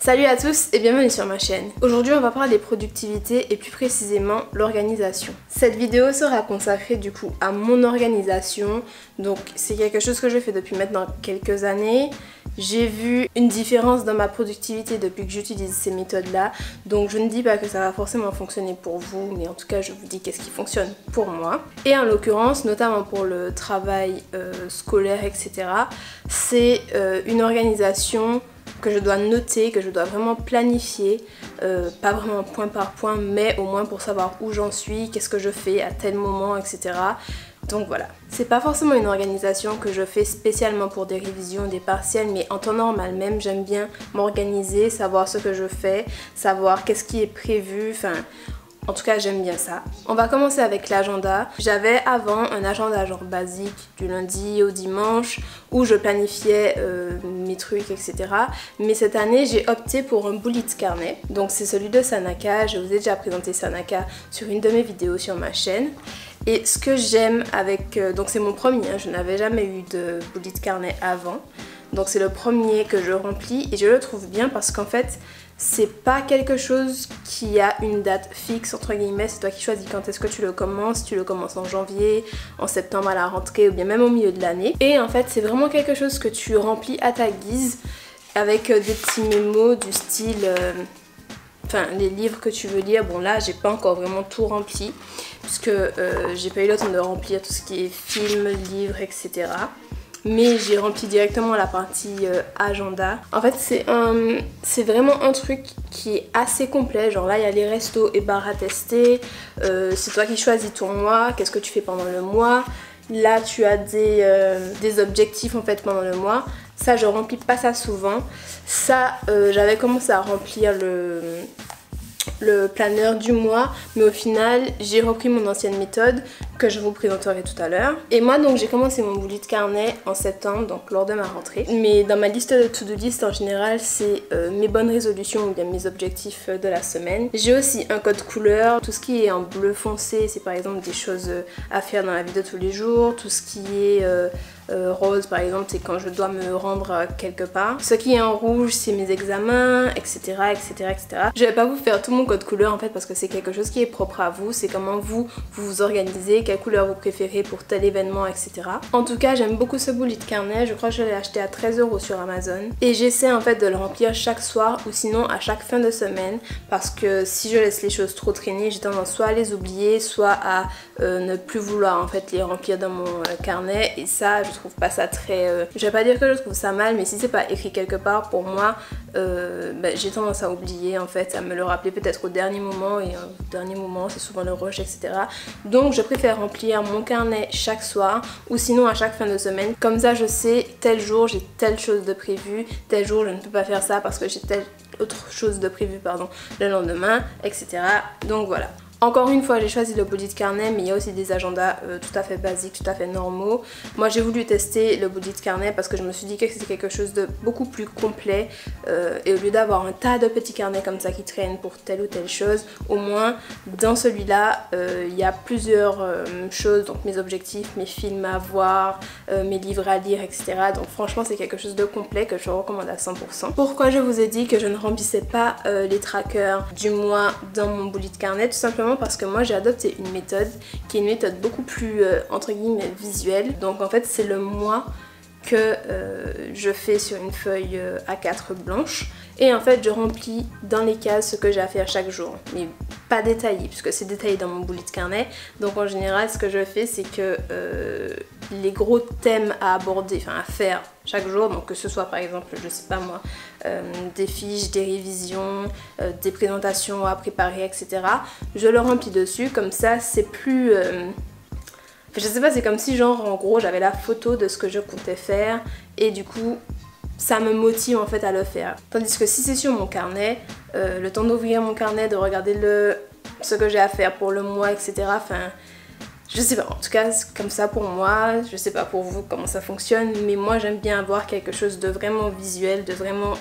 Salut à tous et bienvenue sur ma chaîne. Aujourd'hui on va parler des productivités et plus précisément l'organisation. Cette vidéo sera consacrée du coup à mon organisation. Donc c'est quelque chose que je fais depuis maintenant quelques années. J'ai vu une différence dans ma productivité depuis que j'utilise ces méthodes là. Donc je ne dis pas que ça va forcément fonctionner pour vous, mais en tout cas je vous dis qu'est-ce qui fonctionne pour moi. Et en l'occurrence, notamment pour le travail scolaire, etc. C'est une organisation que je dois noter, que je dois vraiment planifier, pas vraiment point par point, mais au moins pour savoir où j'en suis, qu'est-ce que je fais à tel moment, etc. Donc voilà. C'est pas forcément une organisation que je fais spécialement pour des révisions, des partiels, mais en temps normal même, j'aime bien m'organiser, savoir ce que je fais, savoir qu'est-ce qui est prévu, enfin... En tout cas, j'aime bien ça. On va commencer avec l'agenda. J'avais avant un agenda genre basique du lundi au dimanche où je planifiais mes trucs, etc. Mais cette année, j'ai opté pour un bullet carnet. Donc c'est celui de Sanaka. Je vous ai déjà présenté Sanaka sur une de mes vidéos sur ma chaîne. Et ce que j'aime avec... donc c'est mon premier, hein, je n'avais jamais eu de bullet carnet avant. Donc c'est le premier que je remplis et je le trouve bien parce qu'en fait... c'est pas quelque chose qui a une date fixe entre guillemets, c'est toi qui choisis quand est-ce que tu le commences en janvier, en septembre à la rentrée ou bien même au milieu de l'année. Et en fait c'est vraiment quelque chose que tu remplis à ta guise avec des petits mémos du style, enfin les livres que tu veux lire. Bon là j'ai pas encore vraiment tout rempli puisque j'ai pas eu le temps de remplir tout ce qui est films, livres, etc. Mais j'ai rempli directement la partie agenda. En fait c'est vraiment un truc qui est assez complet. Genre là il y a les restos et bars à tester, c'est toi qui choisis ton mois, qu'est-ce que tu fais pendant le mois. Là tu as des objectifs en fait pendant le mois. Ça je remplis pas ça souvent. Ça j'avais commencé à remplir le planeur du mois, mais au final j'ai repris mon ancienne méthode que je vous présenterai tout à l'heure. Et moi donc j'ai commencé mon bullet carnet en septembre, donc lors de ma rentrée. Mais dans ma liste de to-do list en général c'est mes bonnes résolutions ou bien mes objectifs de la semaine. J'ai aussi un code couleur, tout ce qui est en bleu foncé c'est par exemple des choses à faire dans la vie de tous les jours. Tout ce qui est rose par exemple c'est quand je dois me rendre quelque part. Ce qui est en rouge c'est mes examens, etc, etc, etc. Je vais pas vous faire tout mon code couleur en fait parce que c'est quelque chose qui est propre à vous, c'est comment vous vous organisez, quelle couleur vous préférez pour tel événement, etc. En tout cas j'aime beaucoup ce bullet carnet, je crois que je l'ai acheté à 13 € sur Amazon et j'essaie en fait de le remplir chaque soir ou sinon à chaque fin de semaine parce que si je laisse les choses trop traîner j'ai tendance soit à les oublier soit à ne plus vouloir en fait les remplir dans mon carnet et ça je trouve pas ça très... je vais pas dire que je trouve ça mal mais si c'est pas écrit quelque part pour moi j'ai tendance à oublier en fait, à me le rappeler peut-être au dernier moment et au dernier moment c'est souvent le rush, etc. Donc je préfère remplir mon carnet chaque soir ou sinon à chaque fin de semaine. Comme ça je sais tel jour j'ai telle chose de prévu, tel jour je ne peux pas faire ça parce que j'ai telle autre chose de prévu pardon le lendemain, etc. Donc voilà. Encore une fois j'ai choisi le bullet carnet mais il y a aussi des agendas tout à fait basiques, tout à fait normaux. Moi j'ai voulu tester le bullet carnet parce que je me suis dit que c'était quelque chose de beaucoup plus complet et au lieu d'avoir un tas de petits carnets comme ça qui traînent pour telle ou telle chose, au moins dans celui-là il y a plusieurs choses, donc mes objectifs, mes films à voir, mes livres à lire, etc. Donc franchement c'est quelque chose de complet que je recommande à 100%. Pourquoi je vous ai dit que je ne remplissais pas les trackers du mois dans mon bullet carnet? Tout simplement parce que moi j'ai adopté une méthode qui est une méthode beaucoup plus entre guillemets visuelle. Donc en fait c'est le mois que je fais sur une feuille A4 blanche et en fait je remplis dans les cases ce que j'ai à faire chaque jour mais pas détaillé puisque c'est détaillé dans mon bullet carnet. Donc en général ce que je fais c'est que les gros thèmes à aborder, enfin à faire chaque jour, donc que ce soit par exemple je sais pas moi des fiches, des révisions, des présentations à préparer, etc. Je le remplis dessus, comme ça c'est plus... je sais pas, c'est comme si genre en gros j'avais la photo de ce que je comptais faire et du coup ça me motive en fait à le faire. Tandis que si c'est sur mon carnet, le temps d'ouvrir mon carnet, de regarder ce que j'ai à faire pour le mois, etc. Enfin, je sais pas, en tout cas c'est comme ça pour moi, je sais pas pour vous comment ça fonctionne, mais moi j'aime bien avoir quelque chose de vraiment visuel, de vraiment...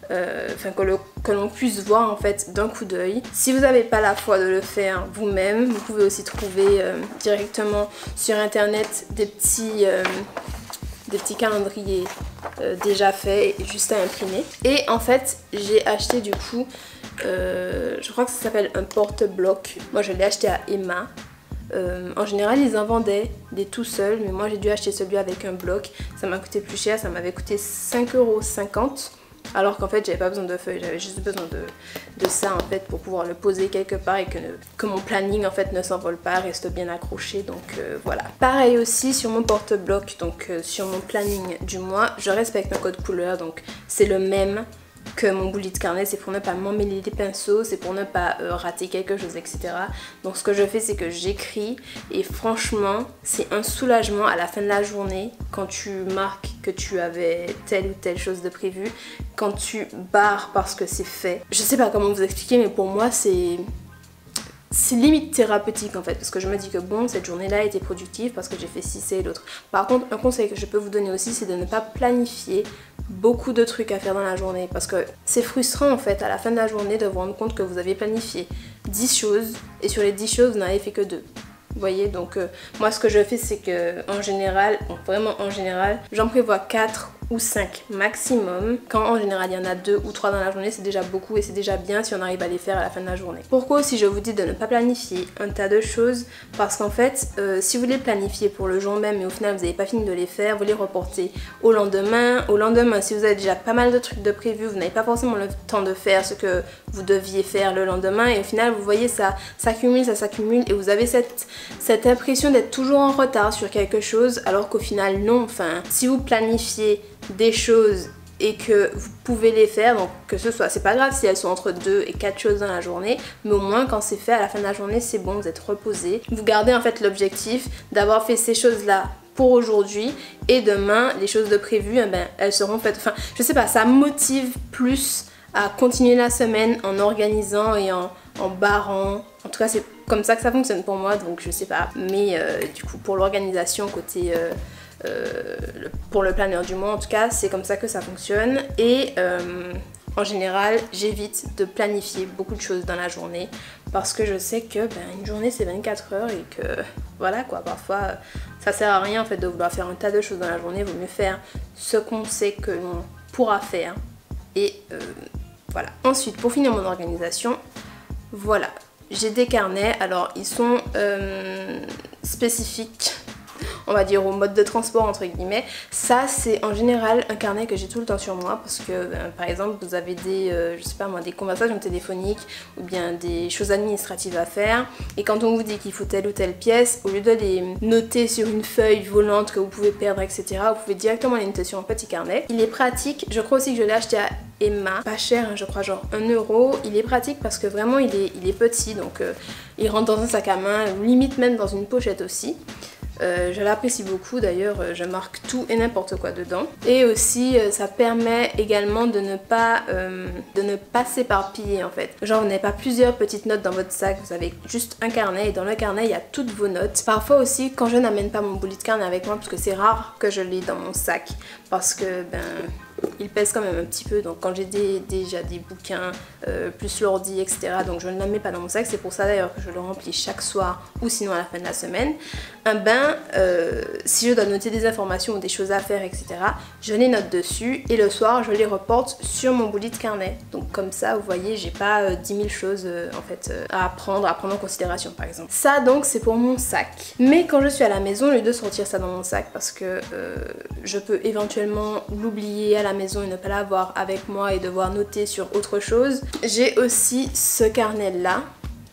que l'on puisse voir en fait d'un coup d'œil. Si vous n'avez pas la foi de le faire vous-même, vous pouvez aussi trouver directement sur internet des petits calendriers déjà fait, juste à imprimer. Et en fait j'ai acheté du coup, je crois que ça s'appelle un porte-bloc. Moi je l'ai acheté à Emma. En général ils en vendaient des tout seuls, mais moi j'ai dû acheter celui avec un bloc. Ça m'a coûté plus cher, ça m'avait coûté 5,50 €. Alors qu'en fait j'avais pas besoin de feuilles, j'avais juste besoin de ça en fait pour pouvoir le poser quelque part et que mon planning en fait ne s'envole pas, reste bien accroché, donc voilà. Pareil aussi sur mon porte-bloc, donc sur mon planning du mois, je respecte un code couleur, donc c'est le même que mon bullet carnet, c'est pour ne pas m'emmêler les pinceaux, c'est pour ne pas rater quelque chose, etc. Donc ce que je fais, c'est que j'écris et franchement c'est un soulagement à la fin de la journée quand tu marques que tu avais telle ou telle chose de prévu, quand tu barres parce que c'est fait. Je sais pas comment vous expliquer, mais pour moi c'est limite thérapeutique en fait, parce que je me dis que bon, cette journée-là a été productive parce que j'ai fait ci, et l'autre. Par contre, un conseil que je peux vous donner aussi, c'est de ne pas planifier beaucoup de trucs à faire dans la journée, parce que c'est frustrant en fait à la fin de la journée de vous rendre compte que vous avez planifié 10 choses et sur les 10 choses vous n'avez fait que 2. Vous voyez, donc moi ce que je fais, c'est que en général, bon, vraiment en général, j'en prévois 4 ou 5 maximum. Quand en général il y en a 2 ou 3 dans la journée, c'est déjà beaucoup et c'est déjà bien si on arrive à les faire à la fin de la journée. Pourquoi aussi je vous dis de ne pas planifier un tas de choses? Parce qu'en fait, si vous les planifiez pour le jour même et au final vous n'avez pas fini de les faire, vous les reportez au lendemain. Au lendemain, si vous avez déjà pas mal de trucs de prévus, vous n'avez pas forcément le temps de faire ce que vous deviez faire le lendemain et au final vous voyez ça s'accumule et vous avez cette impression d'être toujours en retard sur quelque chose, alors qu'au final non. Enfin, si vous planifiez des choses et que vous pouvez les faire, donc que ce soit, c'est pas grave si elles sont entre 2 et 4 choses dans la journée, mais au moins quand c'est fait à la fin de la journée, c'est bon, vous êtes reposé. Vous gardez en fait l'objectif d'avoir fait ces choses là pour aujourd'hui et demain les choses de prévues, eh ben, elles seront faites. Enfin je sais pas, ça motive plus à continuer la semaine en organisant et en barrant. En tout cas c'est comme ça que ça fonctionne pour moi, donc je sais pas. Mais du coup pour l'organisation côté pour le planeur du mois en tout cas, c'est comme ça que ça fonctionne. Et en général j'évite de planifier beaucoup de choses dans la journée parce que je sais que une journée c'est 24 heures et que voilà quoi, parfois ça sert à rien en fait de vouloir faire un tas de choses dans la journée. Il vaut mieux faire ce qu'on sait que l'on pourra faire et voilà. Ensuite pour finir mon organisation, voilà, j'ai des carnets. Alors ils sont spécifiques, on va dire, au mode de transport entre guillemets. Ça c'est en général un carnet que j'ai tout le temps sur moi parce que par exemple vous avez des je sais pas moi, des conversations téléphoniques ou bien des choses administratives à faire et quand on vous dit qu'il faut telle ou telle pièce, au lieu de les noter sur une feuille volante que vous pouvez perdre, etc., vous pouvez directement les noter sur un petit carnet. Il est pratique, je crois aussi que je l'ai acheté à Emma, pas cher hein, je crois genre 1 €. Il est pratique parce que vraiment il est petit, donc il rentre dans un sac à main, limite même dans une pochette aussi. Je l'apprécie beaucoup, d'ailleurs je marque tout et n'importe quoi dedans. Et aussi ça permet également de ne pas s'éparpiller en fait. Genre vous n'avez pas plusieurs petites notes dans votre sac, vous avez juste un carnet et dans le carnet il y a toutes vos notes. Parfois aussi quand je n'amène pas mon bullet carnet avec moi, parce que c'est rare que je l'ai dans mon sac parce que il pèse quand même un petit peu, donc quand j'ai déjà des bouquins plus l'ordi, etc., donc je ne la mets pas dans mon sac. C'est pour ça d'ailleurs que je le remplis chaque soir ou sinon à la fin de la semaine. Si je dois noter des informations ou des choses à faire, etc., je les note dessus et le soir je les reporte sur mon bullet carnet. Donc comme ça vous voyez, j'ai pas 10 000 choses en fait à prendre en considération par exemple. Ça donc c'est pour mon sac. Mais quand je suis à la maison, au lieu de sortir ça dans mon sac parce que je peux éventuellement l'oublier à la maison et ne pas l'avoir avec moi et devoir noter sur autre chose, j'ai aussi ce carnet là.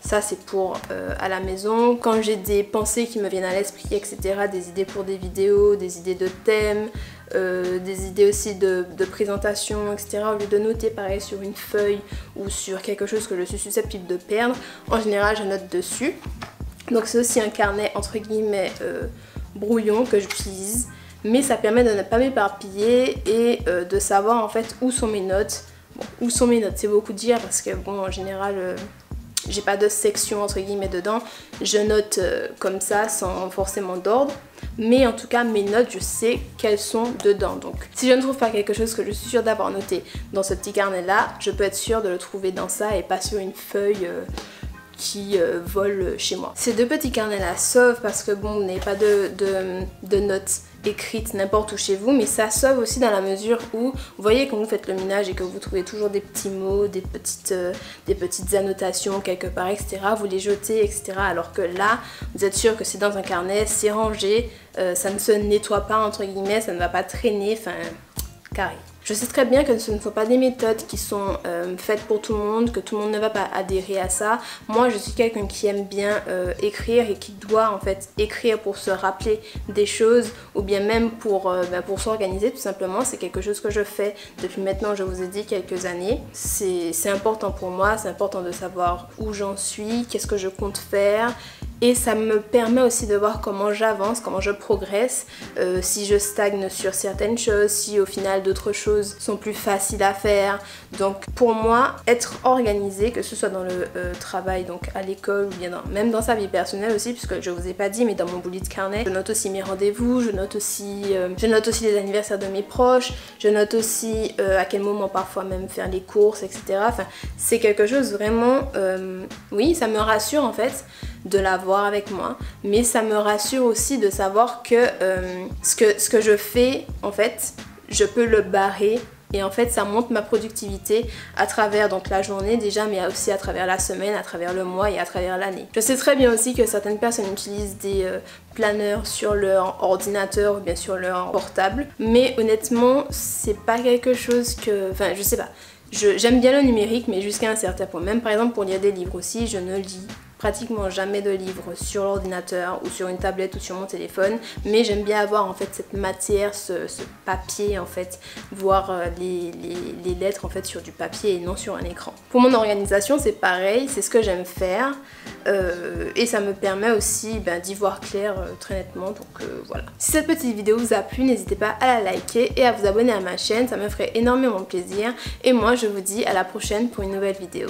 Ça c'est pour à la maison, quand j'ai des pensées qui me viennent à l'esprit, etc., des idées pour des vidéos, des idées de thèmes, des idées aussi de présentation, etc., au lieu de noter pareil sur une feuille ou sur quelque chose que je suis susceptible de perdre, en général je note dessus. Donc c'est aussi un carnet entre guillemets brouillon que j'utilise, mais ça permet de ne pas m'éparpiller et de savoir en fait où sont mes notes. Bon, où sont mes notes, c'est beaucoup dire parce que bon en général j'ai pas de section entre guillemets dedans, je note comme ça sans forcément d'ordre, mais en tout cas mes notes je sais qu'elles sont dedans. Donc si je ne trouve pas quelque chose que je suis sûre d'avoir noté dans ce petit carnet là, je peux être sûre de le trouver dans ça et pas sur une feuille qui vole chez moi. Ces deux petits carnets là sauvent parce que bon, vous n'avez pas de notes écrites n'importe où chez vous, mais ça sauve aussi dans la mesure où vous voyez quand vous faites le ménage et que vous trouvez toujours des petits mots, des petites annotations quelque part, etc. Vous les jetez, etc. Alors que là, vous êtes sûr que c'est dans un carnet, c'est rangé, ça ne se nettoie pas entre guillemets, ça ne va pas traîner, enfin carré. Je sais très bien que ce ne sont pas des méthodes qui sont faites pour tout le monde, que tout le monde ne va pas adhérer à ça. Moi, je suis quelqu'un qui aime bien écrire et qui doit en fait écrire pour se rappeler des choses ou bien même pour s'organiser tout simplement. C'est quelque chose que je fais depuis maintenant, je vous ai dit, quelques années. C'est important pour moi, c'est important de savoir où j'en suis, qu'est-ce que je compte faire. Et ça me permet aussi de voir comment j'avance, comment je progresse, si je stagne sur certaines choses, si au final d'autres choses sont plus faciles à faire. Donc pour moi, être organisé, que ce soit dans le travail, donc à l'école ou bien même dans sa vie personnelle aussi, puisque je vous ai pas dit, mais dans mon bullet carnet, je note aussi mes rendez-vous, je note aussi les anniversaires de mes proches, je note aussi à quel moment parfois même faire les courses, etc. Enfin, c'est quelque chose vraiment, oui, ça me rassure en fait de l'avoir avec moi, mais ça me rassure aussi de savoir que ce que je fais en fait, je peux le barrer et en fait ça monte ma productivité à travers donc la journée déjà, mais aussi à travers la semaine, à travers le mois et à travers l'année. Je sais très bien aussi que certaines personnes utilisent des planeurs sur leur ordinateur ou bien sur leur portable, mais honnêtement c'est pas quelque chose que, enfin je sais pas, j'aime bien le numérique mais jusqu'à un certain point. Même par exemple pour lire des livres aussi, je ne lis pratiquement jamais de livres sur l'ordinateur ou sur une tablette ou sur mon téléphone, mais j'aime bien avoir en fait cette matière, ce papier en fait, voir les lettres en fait sur du papier et non sur un écran. Pour mon organisation c'est pareil, c'est ce que j'aime faire et ça me permet aussi d'y voir clair très nettement, donc voilà. Si cette petite vidéo vous a plu, n'hésitez pas à la liker et à vous abonner à ma chaîne, ça me ferait énormément plaisir et moi je vous dis à la prochaine pour une nouvelle vidéo.